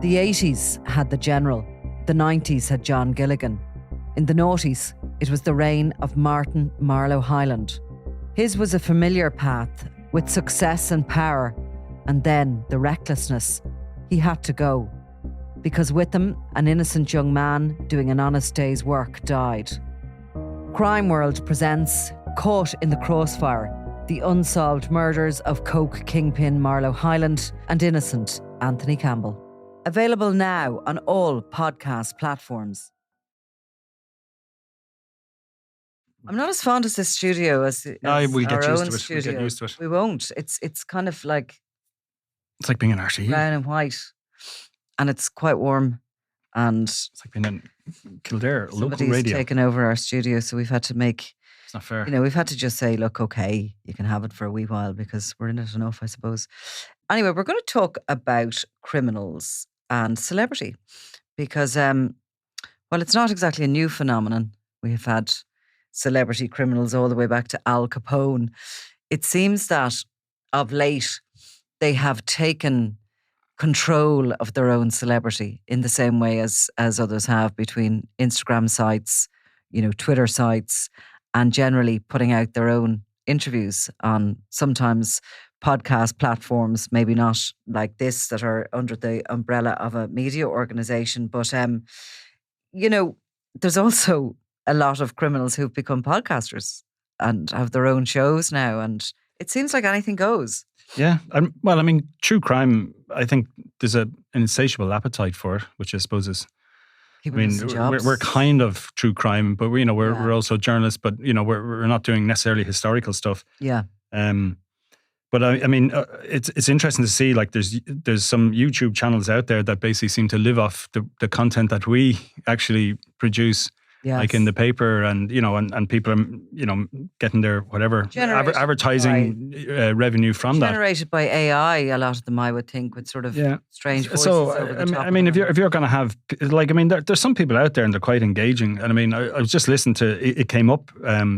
The 80s had The General. The 90s had John Gilligan. In the noughties, it was the reign of Martin Marlowe Hyland. His was a familiar path with success and power, and then the recklessness. He had to go, because with him, an innocent young man doing an honest day's work died. Crime World presents Caught in the Crossfire, the unsolved murders of coke kingpin Marlowe Hyland and innocent Anthony Campbell. Available now on all podcast platforms. I'm not as fond of this studio as we'll our get used own to it. studio. We'll get used to it. We won't. It's kind of like It's like being in RTE. brown and white, and it's quite warm. And It's like being in Kildare, local somebody's radio. taken over our studio, so we've had to make. It's not fair. We've had to just say, look, okay, you can have it for a wee while because we're in it enough, I suppose. Anyway, we're going to talk about criminals and celebrity because, it's not exactly a new phenomenon. We have had celebrity criminals all the way back to Al Capone. It seems that of late, they have taken control of their own celebrity in the same way as others have, between Instagram sites, Twitter sites, and generally putting out their own interviews on sometimes podcast platforms, maybe not like this, that are under the umbrella of a media organization. But, there's also a lot of criminals who've become podcasters and have their own shows now. And it seems like anything goes. Yeah. True crime, I think there's an insatiable appetite for it, which I suppose is... we're kind of true crime, but we're also journalists, but we're not doing necessarily historical stuff. Yeah. But it's interesting to see, like, there's some YouTube channels out there that basically seem to live off the content that we actually produce, like in the paper, and and people are getting their whatever advertising revenue from that. Generated by AI, a lot of them, I would think, with sort of strange voices. So over the top if you're going to have there's some people out there and they're quite engaging. And I was just listening to it came up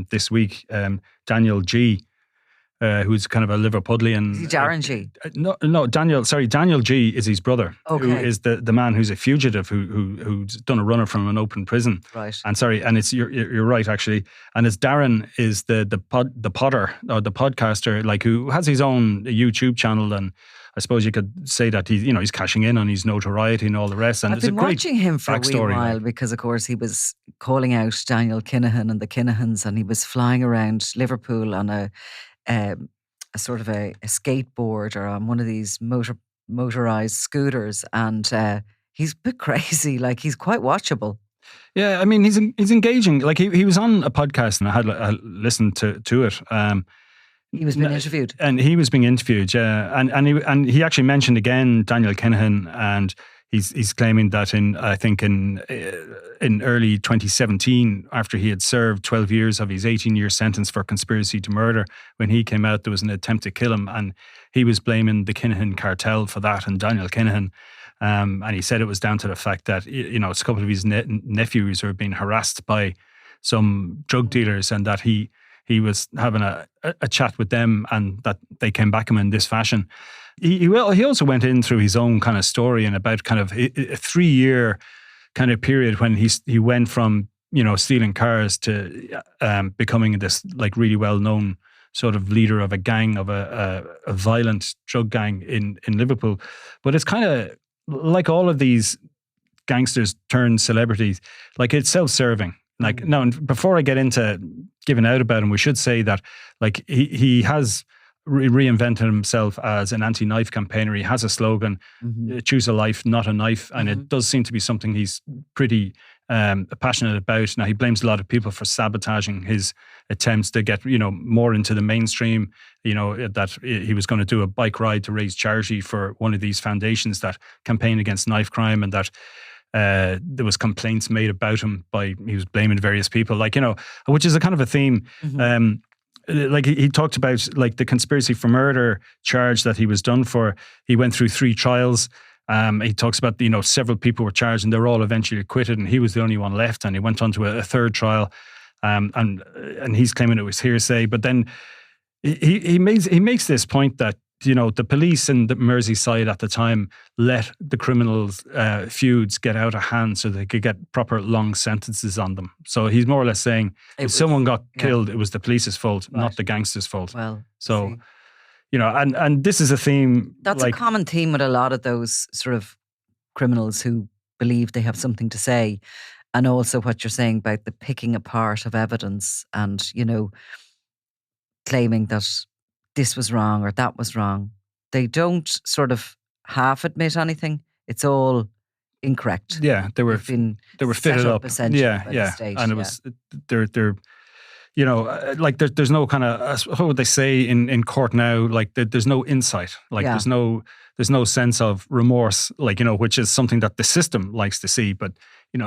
this week. Daniel G. Who's kind of a Liverpudlian. Is he Darren G? No, Daniel G is his brother, okay, who is the man who's a fugitive who's done a runner from an open prison. Right. And it's you're right, actually. And it's Darren is the podder or the podcaster, like, who has his own YouTube channel, and I suppose you could say that he's cashing in on his notoriety and all the rest. And I've been watching him for a wee while because, of course, he was calling out Daniel Kinahan and the Kinahans, and he was flying around Liverpool on a sort of a skateboard or on one of these motorized scooters, and he's a bit crazy. Like, he's quite watchable. Yeah, he's engaging. Like, he was on a podcast, and I listened to it. He was being interviewed, and he was being interviewed. Yeah, and he actually mentioned again Daniel Kinahan, and he's claiming that in early 2017, after he had served 12 years of his 18-year sentence for conspiracy to murder, when he came out, there was an attempt to kill him, and he was blaming the Kinahan cartel for that, and Daniel Kinahan. And he said it was down to the fact that a couple of his nephews were being harassed by some drug dealers, and that he was having a chat with them, and that they came back at him in this fashion. He also went in through his own kind of story, and about kind of a 3-year kind of period when he went from stealing cars to becoming this, like, really well known sort of leader of a gang, of a violent drug gang in Liverpool. But it's kind of like all of these gangsters turned celebrities, like, it's self-serving. Like, no, and before I get into giving out about him, we should say that, like, he has reinvented himself as an anti-knife campaigner. He has a slogan, choose a life, not a knife. And it does seem to be something he's pretty passionate about. Now, he blames a lot of people for sabotaging his attempts to get, more into the mainstream, that he was going to do a bike ride to raise charity for one of these foundations that campaign against knife crime, and that there was complaints made about him he was blaming various people, which is a kind of a theme. Like, he talked about, like, the conspiracy for murder charge that he was done for. He went through 3 trials. He talks about, several people were charged and they were all eventually acquitted, and he was the only one left, and he went on to a 3rd trial. And he's claiming it was hearsay. But then he makes this point that the police in the Merseyside at the time let the criminals' feuds get out of hand so they could get proper long sentences on them. So he's more or less saying if someone got killed, it was the police's fault, not the gangsters' fault. Well, so, and this is a theme. That's a common theme with a lot of those sort of criminals who believe they have something to say. And also what you're saying about the picking apart of evidence and, claiming that this was wrong or that was wrong. They don't sort of half admit anything. It's all incorrect. Yeah, they were fitted up essentially. Yeah, by the state. And it was they're like there's no kind of, what would they say in court now? Like there's no insight. Like there's no sense of remorse. Like which is something that the system likes to see. But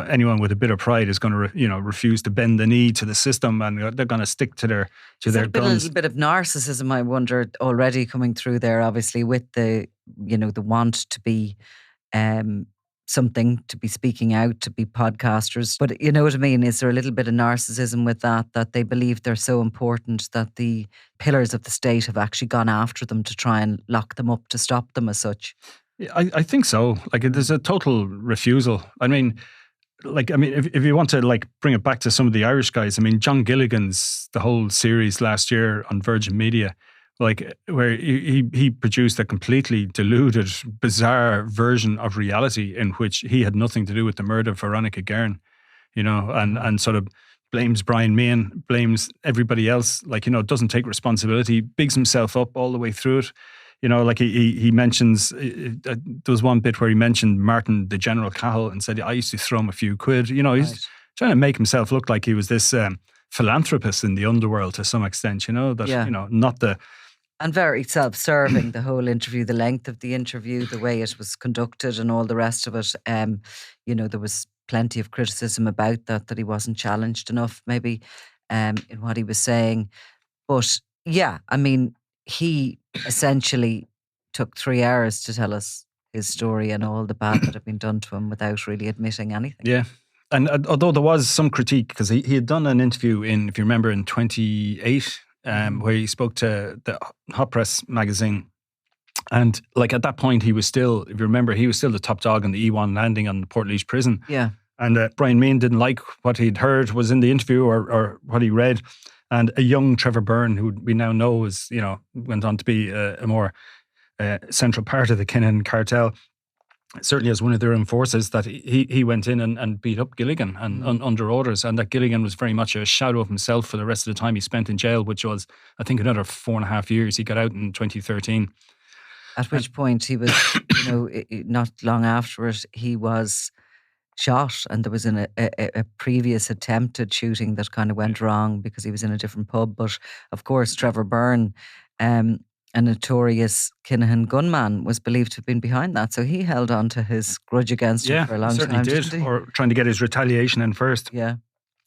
anyone with a bit of pride is going to refuse to bend the knee to the system, and they're going to stick to their guns. A little bit of narcissism, I wonder, already coming through there. Obviously, with the the want to be something, to be speaking out, to be podcasters. But you know what I mean? Is there a little bit of narcissism with that they believe they're so important that the pillars of the state have actually gone after them to try and lock them up, to stop them as such? Yeah, I think so. Like there's a total refusal. I mean, if you want to bring it back to some of the Irish guys, I mean, John Gilligan's, the whole series last year on Virgin Media, where he produced a completely deluded, bizarre version of reality in which he had nothing to do with the murder of Veronica Guerin, and sort of blames Brian Meehan, blames everybody else, doesn't take responsibility, bigs himself up all the way through it. He mentions, there was one bit where he mentioned Martin, the General Cahill, and said, I used to throw him a few quid. He's trying to make himself look like he was this philanthropist in the underworld to some extent, not the... And very self-serving, the whole interview, the length of the interview, the way it was conducted and all the rest of it. There was plenty of criticism about that he wasn't challenged enough, maybe, in what he was saying. But yeah, I mean, he essentially took 3 hours to tell us his story and all the bad that had been done to him without really admitting anything. Yeah. And although there was some critique, because he had done an interview if you remember, in 28, where he spoke to the Hot Press magazine. And at that point, he was still, if you remember, he was still the top dog on the E1 landing on the Portlaoise prison. Yeah. And Brian Meehan didn't like what he'd heard was in the interview or what he read. And a young Trevor Byrne, who we now know is, went on to be a more central part of the Kinahan cartel, certainly as one of their enforcers, that he went in and beat up Gilligan and under orders, and that Gilligan was very much a shadow of himself for the rest of the time he spent in jail, which was, I think, another 4.5 years. He got out in 2013. At which point he was, not long after it, he was shot, and there was a previous attempted shooting that kind of went wrong because he was in a different pub. But of course, Trevor Byrne, a notorious Kinahan gunman, was believed to have been behind that. So he held on to his grudge against him for a long time. Yeah, certainly did. Or trying to get his retaliation in first. Yeah.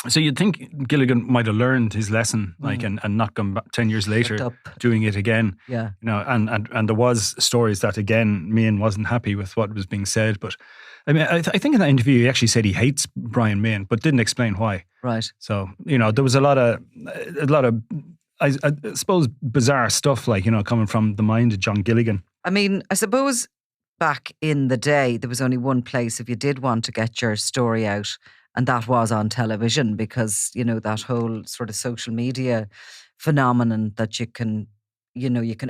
So you'd think Gilligan might have learned his lesson, and not come back 10 years later doing it again. Yeah. And there was stories that, again, Meehan wasn't happy with what was being said. But I mean, I think in that interview he actually said he hates Brian Meehan, but didn't explain why. Right. So, there was a lot of I suppose bizarre stuff, coming from the mind of John Gilligan. I mean, I suppose back in the day, there was only one place if you did want to get your story out, and that was on television, because, that whole sort of social media phenomenon that you can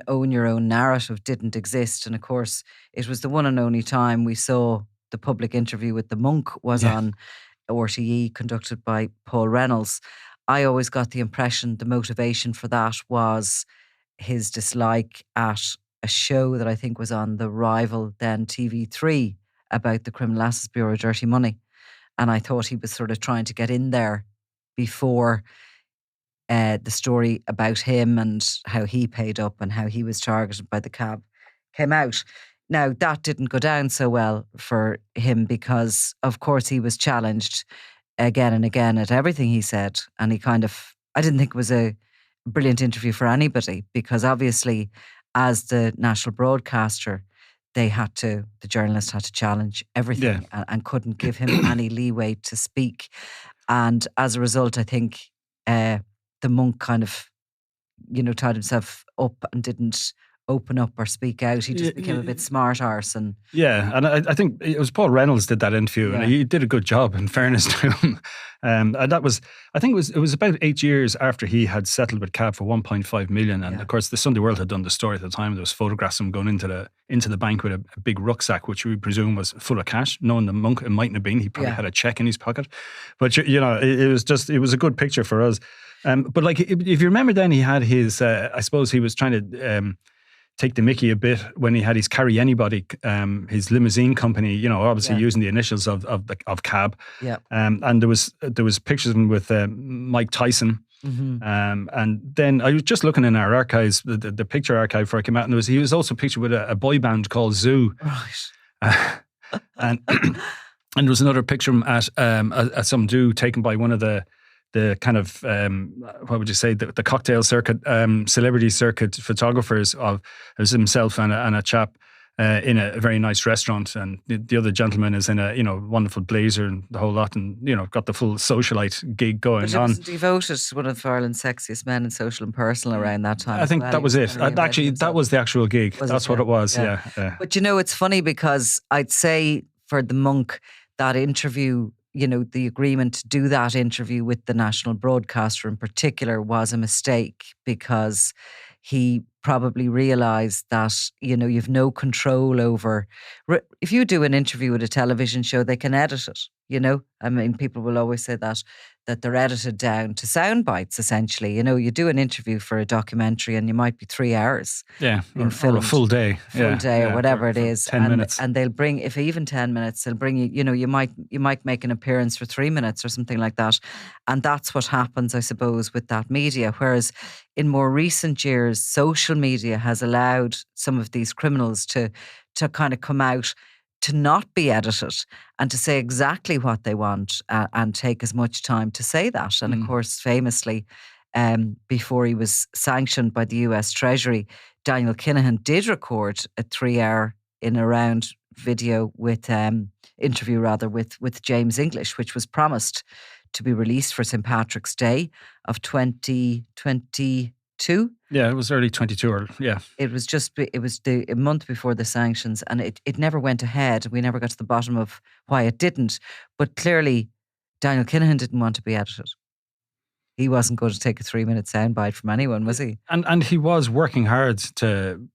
own your own narrative didn't exist. And of course, it was the one and only time we saw the public interview with the monk was on RTE, conducted by Paul Reynolds. I always got the impression the motivation for that was his dislike at a show that I think was on the rival then TV3 about the Criminal Assets Bureau, Dirty Money. And I thought he was sort of trying to get in there before the story about him and how he paid up and how he was targeted by the cab came out. Now, that didn't go down so well for him because, of course, he was challenged again and again at everything he said. And I didn't think it was a brilliant interview for anybody, because obviously, as the national broadcaster, the journalist had to challenge everything and couldn't give him any leeway to speak. And as a result, I think the monk kind of, tied himself up and didn't open up or speak out. He just became a bit smart arse. And yeah, and I think it was Paul Reynolds did that interview, and he did a good job, in fairness to him. And that was, I think it was about 8 years after he had settled with Cab for 1.5 million, and of course the Sunday World had done the story at the time. There was photographs of him going into the bank with a big rucksack, which we presume was full of cash. Knowing the monk, it mightn't have been. He probably had a check in his pocket, but it was a good picture for us. But like, if you remember, then he had his. I suppose he was trying to take the mickey a bit when he had his Carry Anybody, his limousine company. Obviously using the initials of Cab. Yeah. And there was pictures of him with Mike Tyson. Mm-hmm. And then I was just looking in our archives, the picture archive before I came out, and he was also pictured with a boy band called Zoo. Right. And there was another picture of him at some do taken by one of the kind of what would you say, the cocktail circuit, celebrity circuit photographers. Of it was himself and a chap in a very nice restaurant, and the other gentleman is in a wonderful blazer and the whole lot, and got the full socialite gig going on. But he was devoted to one of Ireland's sexiest men in social and personal around that time. I think that was it. Actually, that was the actual gig. That's what it was. Yeah. But it's funny because I'd say for the monk, that interview, the agreement to do that interview with the national broadcaster in particular was a mistake, because he probably realised that, you've no control over. If you do an interview with a television show, they can edit it, I mean, people will always say that they're edited down to sound bites, essentially. You do an interview for a documentary and you might be 3 hours. Yeah, or a full day. Or whatever it is. 10 minutes. And they'll bring, if even 10 minutes, they'll bring you, you might make an appearance for 3 minutes or something like that. And that's what happens, I suppose, with that media. Whereas in more recent years, social media has allowed some of these criminals to kind of come out, to not be edited, and to say exactly what they want, and take as much time to say that. And of course, famously, before he was sanctioned by the US Treasury, Daniel Kinahan did record a 3-hour in a round video interview with James English, which was promised to be released for St. Patrick's Day of 2022. Yeah, it was early 22, or It was a month before the sanctions, and it never went ahead. We never got to the bottom of why it didn't. But clearly, Daniel Kinahan didn't want to be edited. He wasn't going to take a 3-minute soundbite from anyone, was he? And he was working hard to,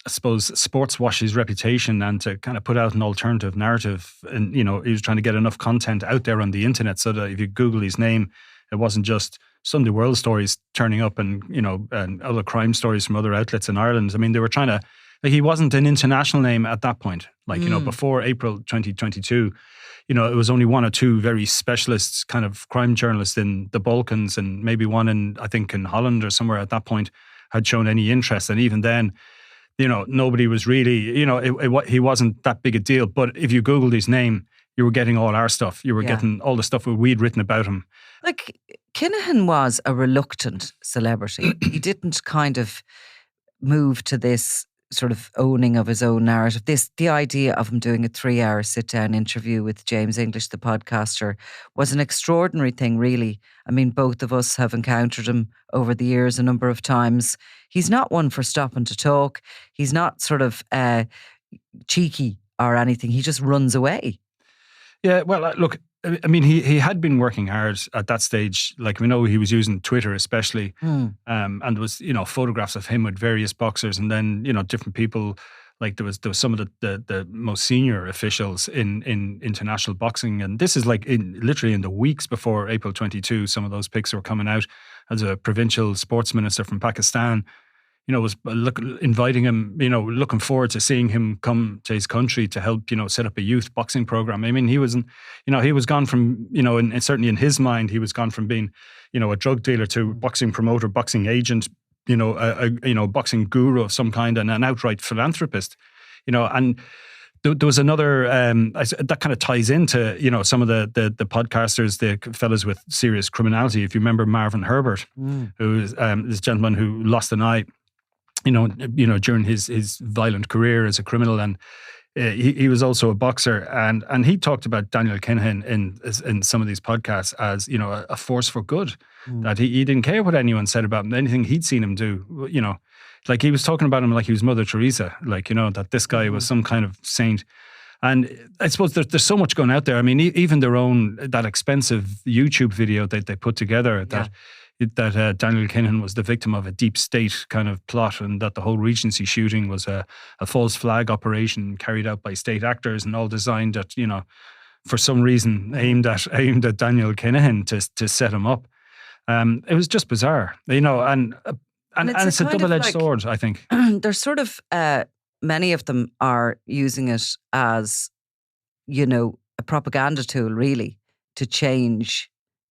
I suppose, sports wash his reputation and to kind of put out an alternative narrative. And, he was trying to get enough content out there on the internet so that if you Google his name, it wasn't just Sunday World stories turning up and, and other crime stories from other outlets in Ireland. I mean, they were trying to, he wasn't an international name at that point. Before April 2022, it was only one or two very specialist kind of crime journalists in the Balkans, and maybe one in Holland or somewhere at that point had shown any interest. And even then, nobody was really, he wasn't that big a deal. But if you Googled his name, you were getting all our stuff. You were getting all the stuff we'd written about him. Like, Kinahan was a reluctant celebrity. He didn't kind of move to this sort of owning of his own narrative. The idea of him doing a 3-hour sit-down interview with James English, the podcaster, was an extraordinary thing, really. I mean, both of us have encountered him over the years a number of times. He's not one for stopping to talk. He's not sort of cheeky or anything. He just runs away. Yeah, well, look, I mean, he had been working hard at that stage. Like, we know he was using Twitter especially. And there was, photographs of him with various boxers, and then, different people. Like, there was some of the most senior officials in international boxing. And this is like literally in the weeks before April 22, some of those pics were coming out. As a provincial sports minister from Pakistan, was inviting him, looking forward to seeing him come to his country to help, set up a youth boxing program. I mean, he was gone from, and certainly in his mind, he was gone from being, a drug dealer to boxing promoter, boxing agent, a boxing guru of some kind, and an outright philanthropist, and there was another, that kind of ties into, some of the podcasters, the fellas with serious criminality. If you remember Marvin Herbert, who is this gentleman who lost an eye, during his violent career as a criminal, and he was also a boxer, and he talked about Daniel Kinahan in some of these podcasts as a force for good, that he didn't care what anyone said about him, anything he'd seen him do, like he was talking about him like he was Mother Teresa, like, you know, that this guy was some kind of saint. And I suppose there's so much going out there. I mean, even their own, that expensive YouTube video that they put together, that Daniel Kinahan was the victim of a deep state kind of plot, and that the whole Regency shooting was a false flag operation carried out by state actors, and all designed at, you know, for some reason aimed at Daniel Kinahan to set him up. It was just bizarre, you know, and it's a double-edged sword, I think. There's sort of many of them are using it as, you know, a propaganda tool, really, to change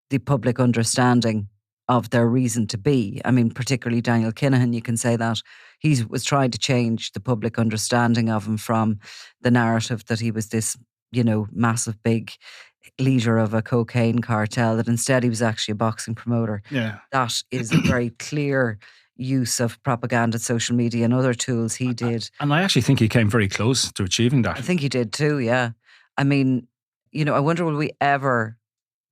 the public understanding of their reason to be. I mean, particularly Daniel Kinahan, you can say that he was trying to change the public understanding of him from the narrative that he was this, you know, massive big leader of a cocaine cartel, that instead he was actually a boxing promoter. Yeah. That is a very clear use of propaganda, social media and other tools he did. And I actually think he came very close to achieving that. I think he did too, yeah. I mean, you know, I wonder will we ever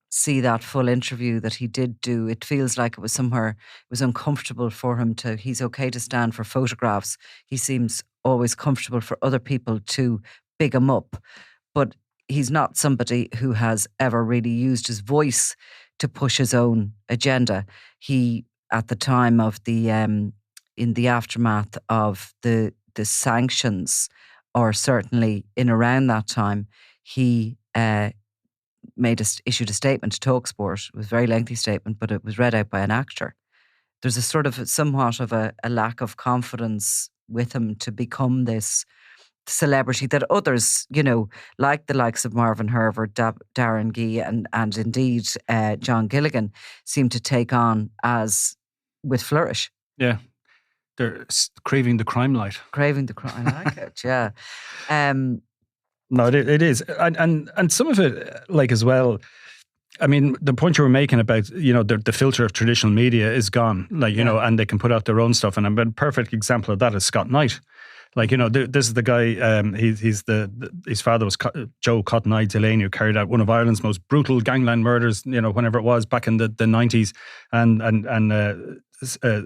see that full interview that he did do. It feels like it was somewhere, it was uncomfortable for him to, he's okay to stand for photographs. He seems always comfortable for other people to big him up. But he's not somebody who has ever really used his voice to push his own agenda. He, at the time of the, in the aftermath of the sanctions, or certainly in around that time, he issued a statement to TalkSport. It was a very lengthy statement, but it was read out by an actor. There's a sort of somewhat of a lack of confidence with him to become this celebrity that others, you know, like the likes of Marvin Hervey, Darren Gee, and indeed John Gilligan, seem to take on as with flourish. Yeah. They're craving the crime light. Craving the crime, I like it, yeah. No, it is. And some of it, like, as well, I mean, the point you were making about, you know, the filter of traditional media is gone, like, you know, and they can put out their own stuff. And a perfect example of that is Scott Knight. Like, you know, this is the guy, his father was Joe Cotton Eye Delaney, who carried out one of Ireland's most brutal gangland murders, you know, whenever it was, back in the 90s. And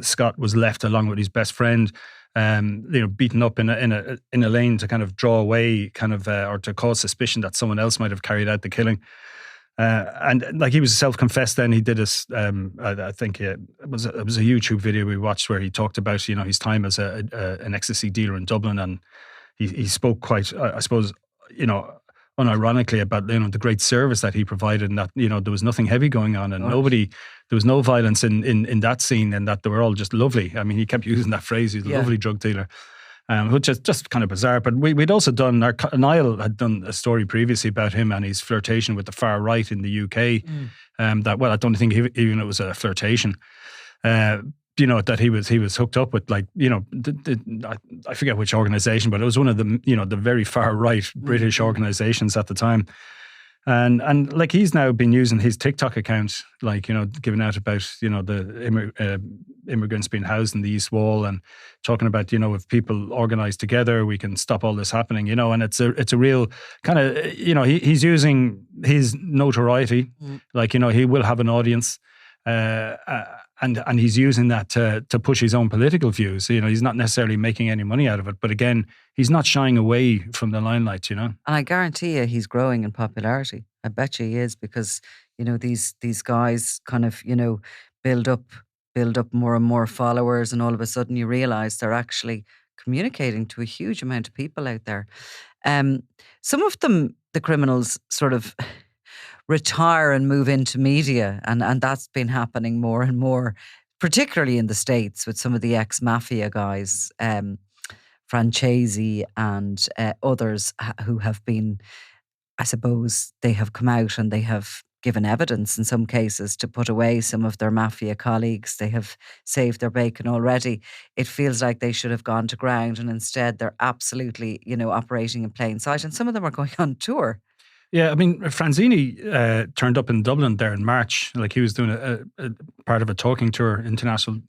Scott was left along with his best friend, you know, beaten up in a lane to kind of draw away or to cause suspicion that someone else might have carried out the killing. And like, he was self-confessed then. He did this, I think it was a YouTube video we watched where he talked about, you know, his time as an ecstasy dealer in Dublin. And he spoke quite, I suppose, you know, unironically about, you know, the great service that he provided, and that, you know, there was nothing heavy going on, and there was no violence in that scene, and that they were all just lovely. I mean, he kept using that phrase, he's a lovely drug dealer. Which is just kind of bizarre. But we'd also done, Niall had done a story previously about him and his flirtation with the far right in the UK. That, well, I don't think even it was a flirtation. You know, that he was hooked up with, like, you know, I forget which organisation, but it was one of the, you know, the very far right British organisations at the time. And like, he's now been using his TikTok account, like, you know, giving out about, you know, the immigrants being housed in the East Wall, and talking about, you know, if people organise together, we can stop all this happening, you know. And it's a real kind of, you know, he's using his notoriety, like, you know, he will have an audience, and he's using that to push his own political views. You know, he's not necessarily making any money out of it, but again, he's not shying away from the limelight, you know. And I guarantee you he's growing in popularity. I bet you he is, because, you know, these guys kind of, you know, build up more and more followers, and all of a sudden you realise they're actually communicating to a huge amount of people out there. Some of them, the criminals, sort of retire and move into media, and that's been happening more and more, particularly in the States, with some of the ex-mafia guys, Francesi and others who have been, I suppose, they have come out and they have given evidence in some cases to put away some of their mafia colleagues. They have saved their bacon already. It feels like they should have gone to ground, and instead they're absolutely, you know, operating in plain sight, and some of them are going on tour. Yeah, I mean, Franzini turned up in Dublin there in March. Like, he was doing a part of a talking tour, international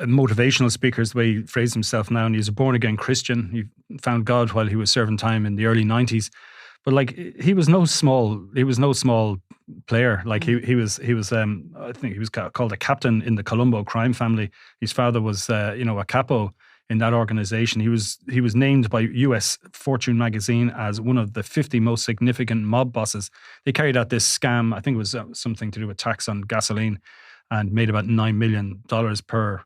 motivational speakers, the way he phrased himself now. And he's a born-again Christian. He found God while he was serving time in the early 90s. but like he was no small player. Like he was I think he was called a captain in the Colombo crime family. His father was a capo in that organization. He was named by US Fortune magazine as one of the 50 most significant mob bosses. They carried out this scam. I think it was something to do with tax on gasoline, and made about $9 million per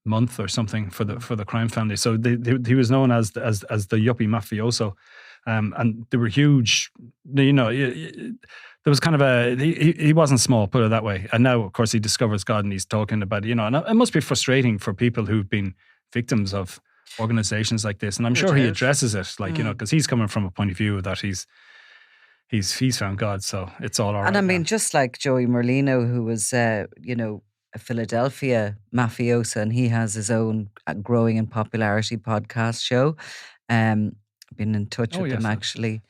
month or something for the crime family. So he was known as the yuppie mafioso, and they were huge. There was kind of he wasn't small, put it that way. And now, of course, he discovers God, and he's talking about and it must be frustrating for people who've been victims of organizations like this. And I'm sure he addresses it, because he's coming from a point of view that he's found God, so it's all right. And I mean, just like Joey Merlino, who was, a Philadelphia mafioso, and he has his own growing in popularity podcast show. I've been in touch with him actually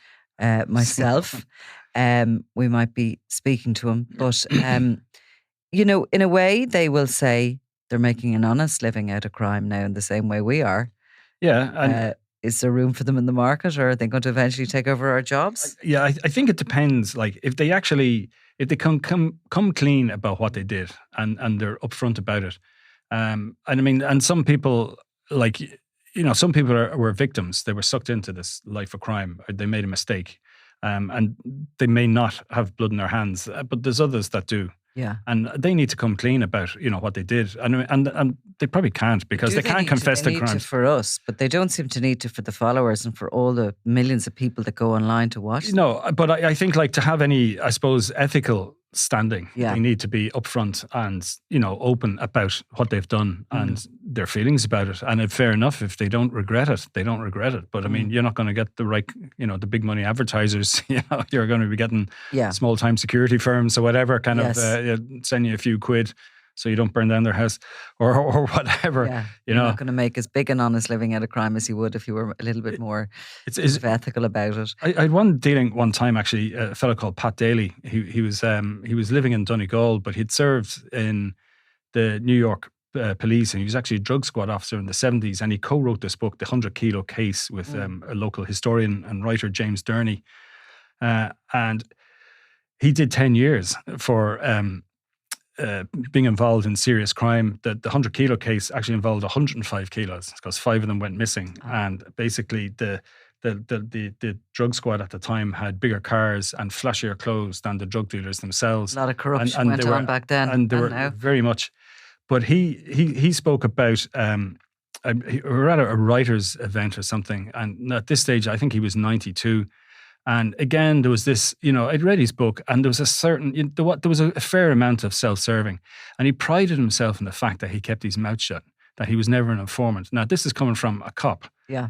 myself. We might be speaking to him, but in a way, they will say they're making an honest living out of crime now, in the same way we are. Yeah, and is there room for them in the market, or are they going to eventually take over our jobs? Yeah, I think it depends. Like if they come clean about what they did, and they're upfront about it. And I mean, and some people some people were victims. They were sucked into this life of crime, or they made a mistake, and they may not have blood in their hands, but there's others that do. Yeah, and they need to come clean about what they did, and they probably can't, because they can't confess to crimes. For us, but they don't seem to need to for the followers and for all the millions of people that go online to watch them. No, but I think to have any, I suppose, ethical standing, they need to be upfront and open about what they've done and their feelings about it. And fair enough, if they don't regret it, they don't regret it. But I mean, you're not going to get the right, the big money advertisers. You're going to be getting small time security firms or whatever kind of send you a few quid so you don't burn down their house or whatever. Yeah. You're not going to make as big an honest living out of crime as you would if you were a little bit more ethical about it. I had one dealing one time, actually, a fellow called Pat Daly. He was living in Donegal, but he'd served in the New York police, and he was actually a drug squad officer in the 70s, and he co-wrote this book, The 100 Kilo Case, with a local historian and writer, James Durney. And he did 10 years for being involved in serious crime. The 100 Kilo Case actually involved 105 kilos, because 5 of them went missing. And basically the drug squad at the time had bigger cars and flashier clothes than the drug dealers themselves. A lot of corruption went on back then. And they were now. Very much. But he spoke about, we were at a writer's event or something, and at this stage, I think he was 92. And again, there was this, I'd read his book, and there was there was a fair amount of self-serving. And he prided himself in the fact that he kept his mouth shut, that he was never an informant. Now, this is coming from a cop. Yeah.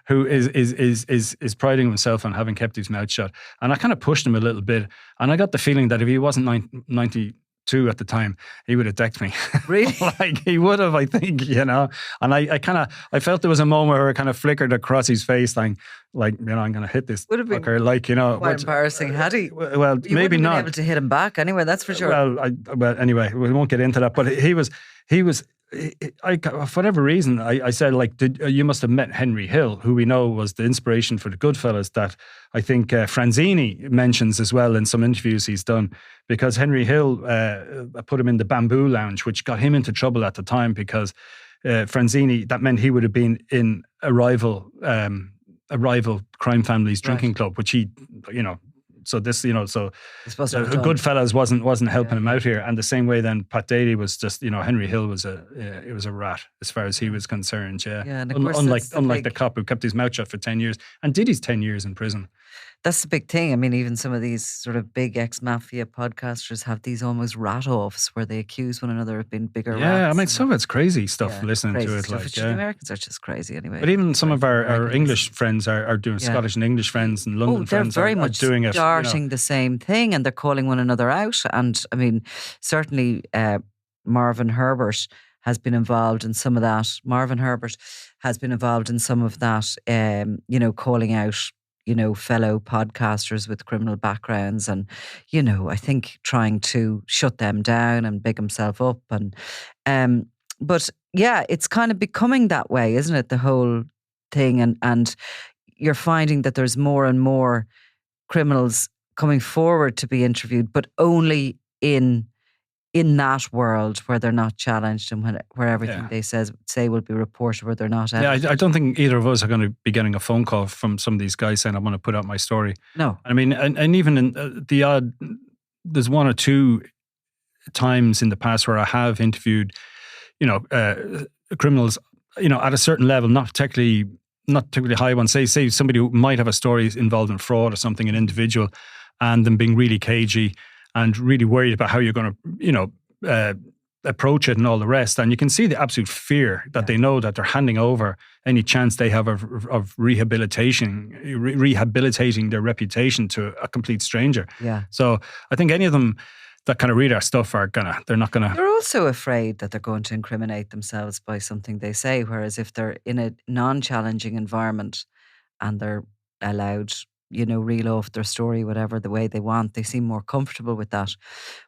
Who is priding himself on having kept his mouth shut. And I kind of pushed him a little bit. And I got the feeling that if he wasn't 92 at the time, he would have decked me. Really? He would have, I think, And I felt there was a moment where it kind of flickered across his face, I'm going to hit this fucker. Quite embarrassing, had he? Well, you maybe not. not. Been able to hit him back anyway, that's for sure. Well, anyway, we won't get into that. But he was. For whatever reason, I said, you must have met Henry Hill, who we know was the inspiration for the Goodfellas, that I think Franzini mentions as well in some interviews he's done, because Henry Hill put him in the Bamboo Lounge, which got him into trouble at the time, because Franzini, that meant he would have been in a rival crime family's drinking club, which he, so this, so Goodfellas wasn't helping him out here. And the same way then Pat Daly was just, Henry Hill was a rat as far as he was concerned. Yeah. And unlike the cop who kept his mouth shut for 10 years and did his 10 years in prison. That's the big thing. I mean, even some of these sort of big ex-mafia podcasters have these almost rat-offs where they accuse one another of being bigger rats. Yeah, I mean, some of it's crazy stuff, listening to it. The Americans are just crazy anyway. But even some of our English friends are doing, Scottish and English friends and London friends they're very much doing it. Starting the same thing, and they're calling one another out. And I mean, certainly Marvin Herbert has been involved in some of that. Calling out fellow podcasters with criminal backgrounds, and, I think trying to shut them down and big himself up. And, but yeah, it's kind of becoming that way, isn't it? The whole thing. And you're finding that there's more and more criminals coming forward to be interviewed, but only in that world where they're not challenged and where everything they say will be reported where they're not. Yeah, I don't think either of us are going to be getting a phone call from some of these guys saying, I want to put out my story. No. I mean, and even in the odd, there's one or two times in the past where I have interviewed, criminals, at a certain level, not particularly high ones. Say somebody who might have a story involved in fraud or something, an individual, and them being really cagey and really worried about how you're going to, approach it and all the rest. And you can see the absolute fear that they know that they're handing over any chance they have of rehabilitating their reputation to a complete stranger. Yeah. So I think any of them that kind of read our stuff they're not gonna. They're also afraid that they're going to incriminate themselves by something they say. Whereas if they're in a non-challenging environment and they're allowed, reel off their story, whatever the way they want, they seem more comfortable with that.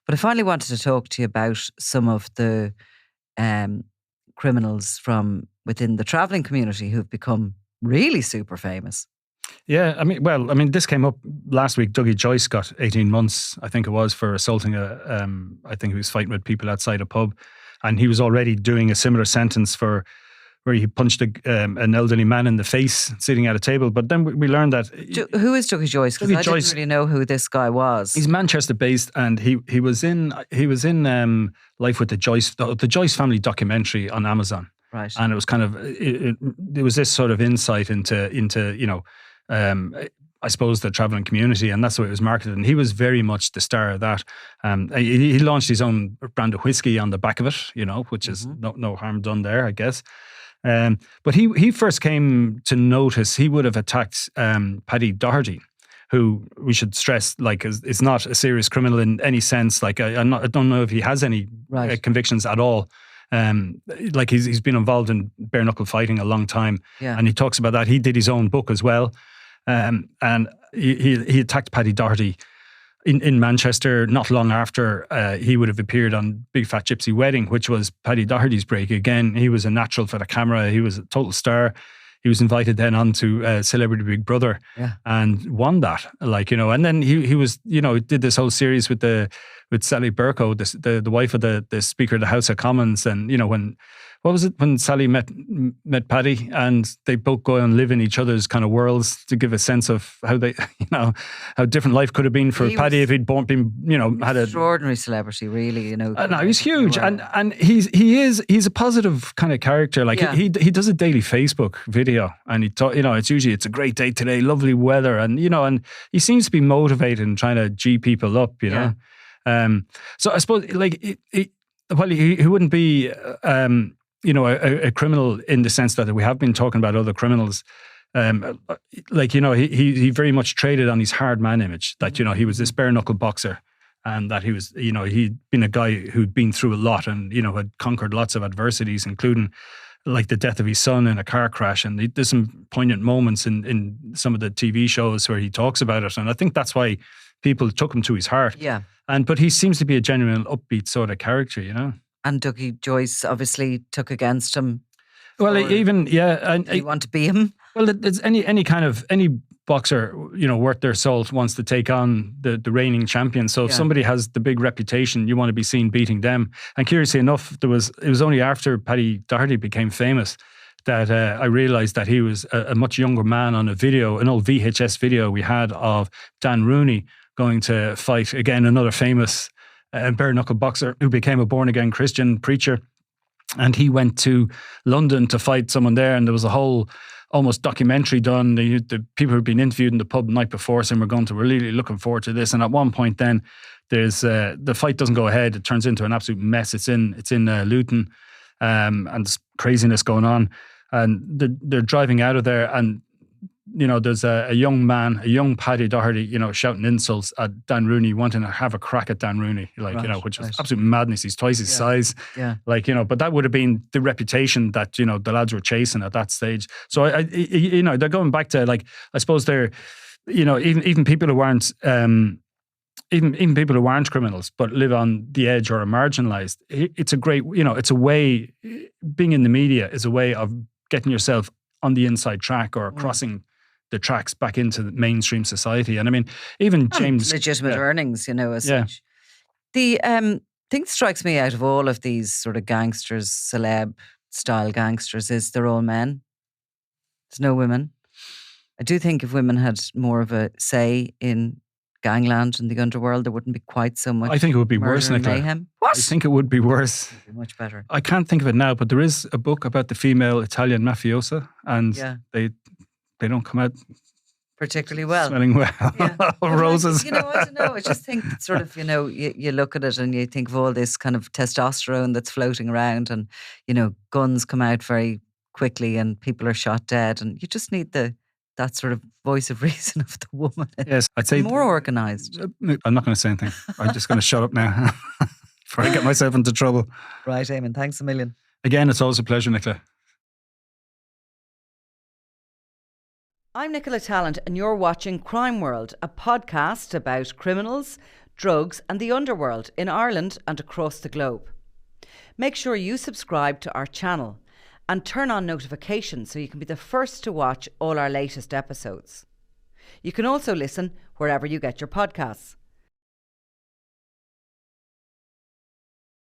But I finally wanted to talk to you about some of the criminals from within the travelling community who've become really super famous. Yeah, I mean, this came up last week. Dougie Joyce got 18 months, I think it was, for assaulting I think he was fighting with people outside a pub, and he was already doing a similar sentence for where he punched an elderly man in the face sitting at a table. But then we learned that... Who is Dougie Joyce? Because I didn't really know who this guy was. He's Manchester-based, and he was in Life with the Joyce family documentary on Amazon. Right. And it was kind of... There was this sort of insight into I suppose, the travelling community, and that's the way it was marketed. And he was very much the star of that. He launched his own brand of whiskey on the back of it, which is no harm done there, I guess. But he first came to notice. He would have attacked Paddy Doherty, who we should stress, is not a serious criminal in any sense. I don't know if he has any convictions at all. He's been involved in bare knuckle fighting a long time, and he talks about that. He did his own book as well, and he attacked Paddy Doherty in Manchester not long after he would have appeared on Big Fat Gypsy Wedding, which was Paddy Doherty's break. Again, he was a natural for the camera. He was a total star. He was invited then on to Celebrity Big Brother and won that, and then he was, did this whole series with Sally Bercow, the wife of the Speaker of the House of Commons. And, when Sally met Paddy, and they both go and live in each other's kind of worlds to give a sense of how they, how different life could have been for Paddy if he'd had a extraordinary celebrity, really, No, he's huge, and he's a positive kind of character. He does a daily Facebook video, and it's a great day today, lovely weather, and and he seems to be motivated and trying to G people up, So I suppose he wouldn't be a criminal in the sense that we have been talking about other criminals. He very much traded on his hard man image, that he was this bare knuckle boxer, and that he was he'd been a guy who'd been through a lot and had conquered lots of adversities, including the death of his son in a car crash. And there's some poignant moments in some of the TV shows where he talks about it, and I think that's why people took him to his heart. Yeah. But he seems to be a genuine upbeat sort of character, And Dougie Joyce obviously took against him. Well, and you want to be him? Well, it's any boxer, worth their salt wants to take on the reigning champion. So if somebody has the big reputation, you want to be seen beating them. And curiously enough, it was only after Paddy Doherty became famous that I realised that he was a much younger man on an old VHS video we had of Dan Rooney going to fight, again, another famous bare knuckle boxer who became a born again Christian preacher. And he went to London to fight someone there, and there was a whole almost documentary done. The people who'd been interviewed in the pub the night before saying, we're really looking forward to this. And at one point then, there's the fight doesn't go ahead. It turns into an absolute mess. It's in Luton, and there's craziness going on. And they're driving out of there, and there's a young man, a young Paddy Doherty, shouting insults at Dan Rooney, wanting to have a crack at Dan Rooney, which was absolute madness. He's twice his size. Yeah. But that would have been the reputation that, the lads were chasing at that stage. So, they're going back to, I suppose they're, even people who aren't, even people who aren't criminals, but live on the edge or are marginalised. It's a great, it's a way, being in the media is a way of getting yourself on the inside track or crossing the tracks back into the mainstream society. And I mean, even James... legitimate earnings, as Yeah. such. The thing that strikes me out of all of these sort of gangsters, celeb-style gangsters, is they're all men. There's no women. I do think if women had more of a say in gangland and the underworld, there wouldn't be quite so much I think it would be murder worse, and Nicola. mayhem. What? I think it would be worse. It'd be much better. I can't think of it now, but there is a book about the female Italian mafiosa, and they don't come out particularly well. Smelling well. Yeah. Roses. I don't know. I just think that sort of, you look at it and you think of all this kind of testosterone that's floating around, and, guns come out very quickly and people are shot dead, and you just need that sort of voice of reason of the woman. Yes, I'd say more organised. I'm not going to say anything. I'm just going to shut up now before I get myself into trouble. Right, Eamon. Thanks a million. Again, it's always a pleasure, Nicola. I'm Nicola Tallant, and you're watching Crime World, a podcast about criminals, drugs, and the underworld in Ireland and across the globe. Make sure you subscribe to our channel and turn on notifications so you can be the first to watch all our latest episodes. You can also listen wherever you get your podcasts.